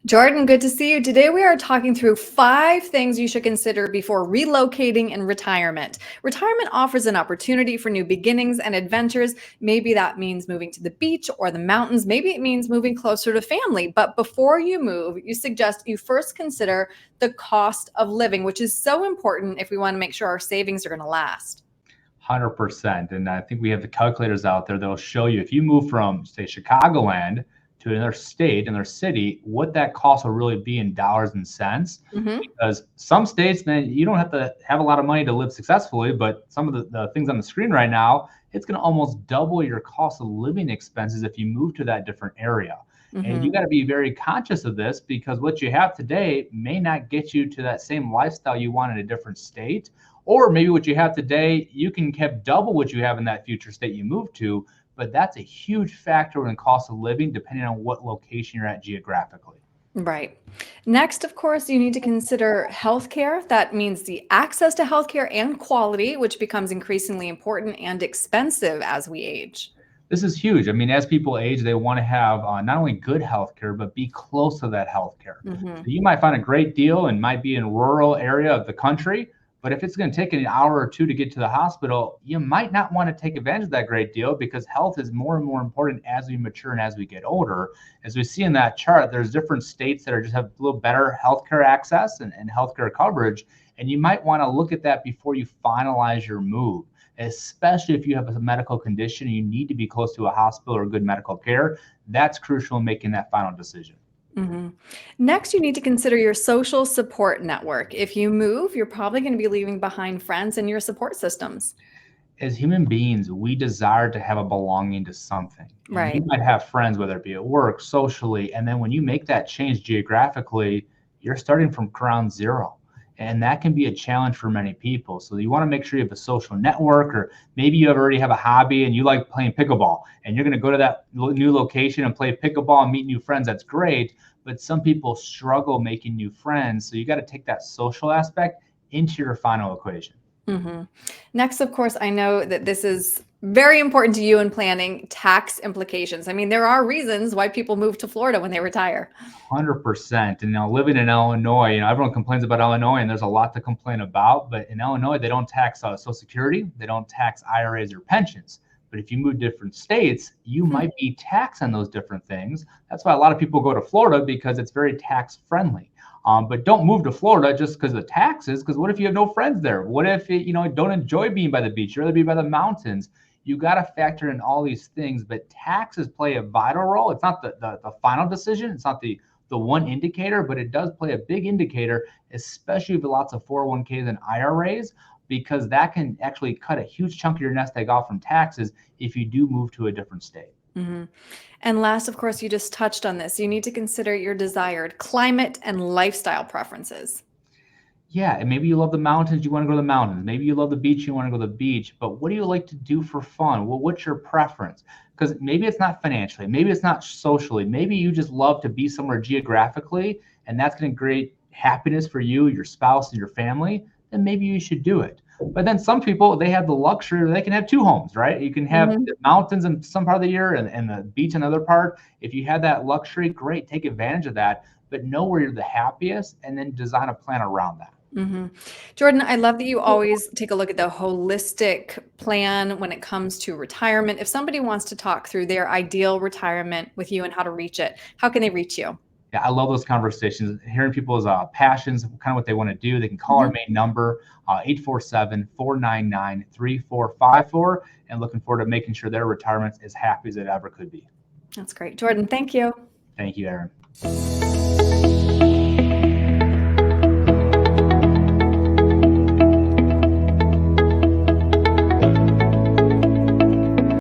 Jordan, good to see you. Today we are talking through 5 things you should consider before relocating in retirement. Retirement offers an opportunity for new beginnings and adventures. Maybe that means moving to the beach or the mountains. Maybe it means moving closer to family. But before you move, you suggest you first consider the cost of living, which is so important if we want to make sure our savings are going to last. 100%. And I think we have the calculators out there that'll show you if you move from, say, Chicagoland to another state, another city, what that cost will really be in dollars and cents. Mhm. Because some states, man, you don't have to have a lot of money to live successfully, but some of the things on the screen right now, it's going to almost double your cost of living expenses if you move to that different area. And you Mhm. got to be very conscious of this because what you have today may not get you to that same lifestyle you want in a different state. Or maybe what you have today, you can have double what you have in that future state you move to, but that's a huge factor in cost of living depending on what location you're at geographically. Right. Next, of course, you need to consider healthcare. That means the access to healthcare and quality, which becomes increasingly important and expensive as we age. This is huge. I mean, as people age, they want to have not only good healthcare, but be close to that healthcare. So Mhm. you might find a great deal and might be in a rural area of the country, but if it's going to take an hour or two to get to the hospital, you might not want to take advantage of that great deal because health is more and more important as we mature and as we get older. As we see in that chart, there's different states that are just have a little better healthcare access and healthcare coverage. And you might want to look at that before you finalize your move, especially if you have a medical condition and you need to be close to a hospital or good medical care. That's crucial in making that final decision. Mhm. Next, you need to consider your social support network. If you move, you're probably going to be leaving behind friends and your support systems. As human beings, we desire to have a belonging to something. And you Right. might have friends, whether it be at work, socially, and then when you make that change geographically, you're starting from ground zero. And that can be a challenge for many people. So you want to make sure you have a social network, or maybe you already have a hobby and you like playing pickleball, and you're going to go to that new location and play pickleball and meet new friends. That's great. But some people struggle making new friends. So you got to take that social aspect into your final equation. Mhm. Next, of course, I know that this is very important to you in planning tax implications. I mean, there are reasons why people move to Florida when they retire. 100%. And living in Illinois, everyone complains about Illinois, and there's a lot to complain about. But in Illinois, they don't tax Social Security, they don't tax IRAs or pensions. But if you move to different states, you Hmm. might be taxed on those different things. That's why a lot of people go to Florida because it's very tax friendly. But don't move to Florida just because of the taxes. Because what if you have no friends there? What if don't enjoy being by the beach? You'd rather be by the mountains. You got to factor in all these things, but taxes play a vital role. It's not the final decision. It's not the one indicator, but it does play a big indicator, especially with lots of 401ks and IRAs, because that can actually cut a huge chunk of your nest egg off from taxes if you do move to a different state. Mhm. And last, of course, you just touched on this. You need to consider your desired climate and lifestyle preferences. Yeah, and maybe you love the mountains, you want to go to the mountains. Maybe you love the beach, you want to go to the beach. But what do you like to do for fun? Well, what's your preference? Because maybe it's not financially, maybe it's not socially, maybe you just love to be somewhere geographically, and that's going to create happiness for you, your spouse, and your family. Then maybe you should do it. But then some people, they have the luxury, they can have two homes, right? You can have Mhm. the mountains in some part of the year and the beach in another part. If you have that luxury, great, take advantage of that. But know where you're the happiest and then design a plan around that. Mhm. Jordan, I love that you always take a look at the holistic plan when it comes to retirement. If somebody wants to talk through their ideal retirement with you and how to reach it, how can they reach you? Yeah, I love those conversations, hearing people's passions, kind of what they want to do. They can call our Mhm. main number, 847 and looking forward to making sure their retirement's as happy as it ever could be. That's great. Jordan, thank you. Thank you, Aaron.